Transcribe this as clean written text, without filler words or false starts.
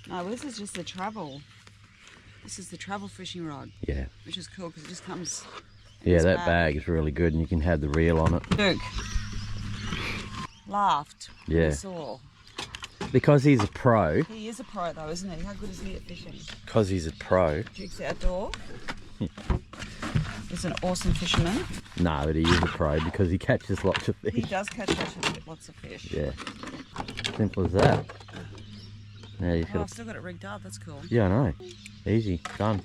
No, this is just the travel. This is the travel fishing rod. Yeah. Which is cool because it just comes. In Yeah, this that bag is really good and you can have the reel on it. Duke laughed when Yeah. he saw. Because he's a pro. He is a pro though, isn't he? How good is he at fishing? Because he's a pro. Duke's outdoor. He's an awesome fisherman. No, but he is a pro because he catches lots of fish. He does catch lots of fish. Yeah. Simple as that. Now you Oh, I've still got it rigged up. That's cool. Yeah, I know. Easy. Done.